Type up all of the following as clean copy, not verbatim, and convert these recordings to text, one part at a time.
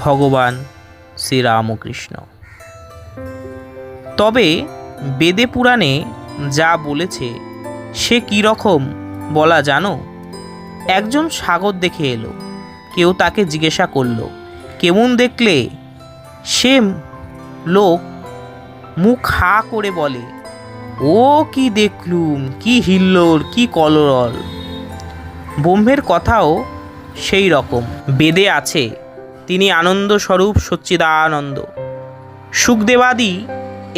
ভগবান শ্রীরামকৃষ্ণ। তবে বেদে পুরাণে যা বলেছে সে কী রকম বলা জানো? একজন সাগর দেখে এলো, কেউ তাকে জিজ্ঞাসা করলো কেমন দেখলে? সে লোক মুখ হা করে বলে, ও কি দেখলুম, কি হিল্লোড়, কি কলরল। ব্রহ্মের কথাও সেই রকম। বেদে আছে তিনি আনন্দস্বরূপ সচ্চিদানন্দ। শুকদেবাদি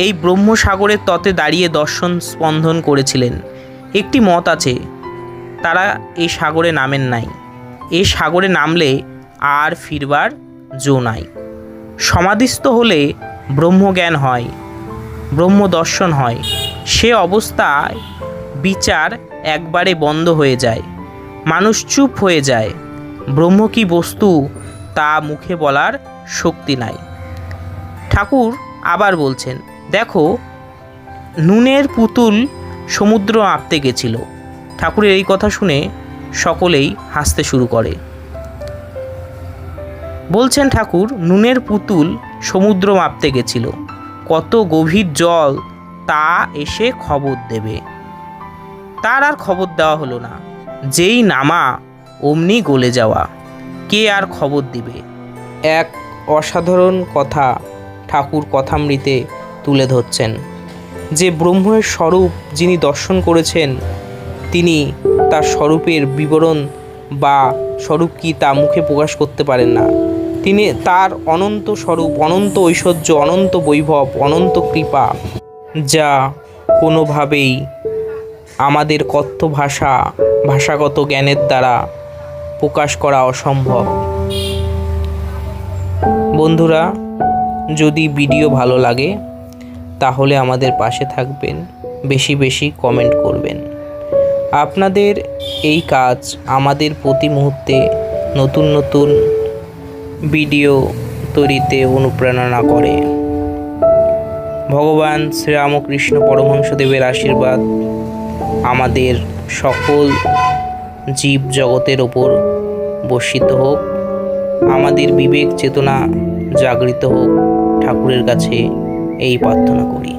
এই ব্রহ্মসাগরের তটে দাঁড়িয়ে দর্শন স্পন্দন করেছিলেন। একটি মত আছে তারা এই সাগরে নামেন নাই। এই সাগরে নামলে আর ফিরবার জো নাই। সমাধিস্থ হলে ব্রহ্মজ্ঞান হয়, ব্রহ্মদর্শন হয়। সে অবস্থায় বিচার একবারে বন্ধ হয়ে যায়, মানুষ চুপ হয়ে যায়। ব্রহ্ম কি বস্তু তা মুখে বলার শক্তি নাই। ঠাকুর আবার বলছেন, দেখো নুনের পুতুল সমুদ্র মাপতে গেছিল। ঠাকুরের এই কথা শুনে সকলেই হাসতে শুরু করে। বলছেন ঠাকুর, নুনের পুতুল সমুদ্র মাপতে গেছিল, কত গভীর জল তা এসে খবর দেবে। তার আর খবর দেওয়া হলো না। যেই নামা অমনি গলে যাওয়া, কে আর খবর দিবে? এক অসাধারণ কথা ঠাকুর কথামৃতে তুলে ধরছেন যে ব্রহ্মের স্বরূপ যিনি দর্শন করেছেন তিনি তার স্বরূপের বিবরণ বা স্বরূপ কি তা মুখে প্রকাশ করতে পারেন না। তিনি তার অনন্ত স্বরূপ, অনন্ত ঐশ্বর্য, অনন্ত বৈভব, অনন্ত কৃপা যা কোনোভাবেই আমাদের কথ্য ভাষাগত জ্ঞানের দ্বারা প্রকাশ করা অসম্ভব। বন্ধুরা, যদি ভিডিও ভালো লাগে তাহলে আমাদের পাশে থাকবেন, বেশি বেশি কমেন্ট করবেন। আপনাদের এই কাজ আমাদের প্রতি মুহূর্তে নতুন নতুন ভিডিও তৈরিতে অনুপ্রেরণা করে। ভগবান শ্রীরামকৃষ্ণ পরমহংসদেবের আশীর্বাদ আমাদের সকল জীব জগতের ওপর বর্ষিত হোক, আমাদের বিবেক চেতনা জাগৃত হোক, ঠাকুরের কাছে এই প্রার্থনা করি।